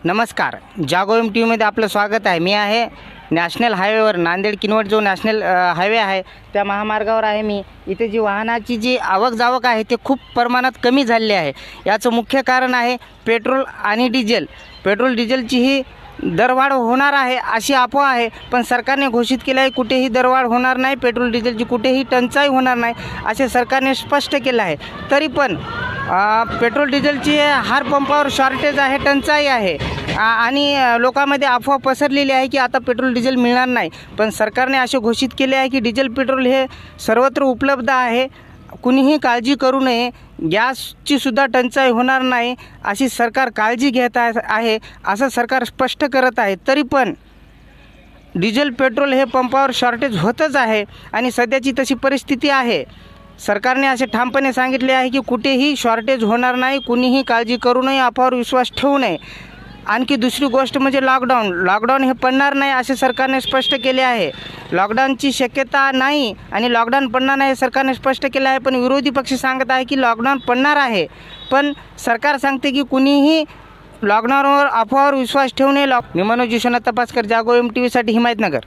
नमस्कार, जागो M T व्हीमध्ये आपलं स्वागत आहे. मी आहे नॅशनल हायवेवर, नांदेड किनवट जो नॅशनल हायवे आहे त्या महामार्गावर आहे. मी इथे जी वाहनाची जी आवक जावक आहे ते खूप प्रमाणात कमी झालेली आहे. याचं मुख्य कारण आहे पेट्रोल आणि डिझेल. पेट्रोल डिझेलची ही दरवाढ होणार आहे अशी अफवा आहे, पण सरकारने घोषित केलं आहे कुठेही दरवाढ होणार नाही, पेट्रोल डिझेलची कुठेही टंचाई होणार नाही असे सरकारने स्पष्ट केलं आहे. तरी पण पेट्रोल डिझेलची हर पंपावर शॉर्टेज आहे, टंचाई आहे आणि लोकांमध्ये अफवा पसरलेली आहे की आता पेट्रोल डिझेल मिळणार नाही. पण सरकारने असे घोषित केले आहे की डिझेल पेट्रोल हे सर्वत्र उपलब्ध आहे, कुणीही काळजी करू नये, गॅसची सुद्धा टंचाई होणार नाही अशी सरकार काळजी घेत आहे असं सरकार स्पष्ट करत आहे. तरी पण डिझेल पेट्रोल हे पंपावर शॉर्टेज होतच आहे आणि सध्याची तशी परिस्थिती आहे. सरकारने असे ठामपणे सांगितले आहे की कुठेही शॉर्टेज होणार नाही, कुणीही काळजी करू नये, अफवावर विश्वास ठेवू नये. आणखी दुसरी गोष्ट म्हणजे लॉकडाऊन हे पडणार नाही असे सरकारने स्पष्ट केले आहे. लॉकडाऊनची शक्यता नाही आणि लॉकडाऊन पडणार नाही हे सरकारने स्पष्ट केलं आहे. पण विरोधी पक्ष सांगत आहे की लॉकडाऊन पडणार आहे, पण सरकार सांगते की कुणीही लॉकडाऊनवर अफवावर विश्वास ठेवू नये. मी मनोज विश्वनाथ तपासकर, जागो एम टी व्हीसाठी हिमायतनगर.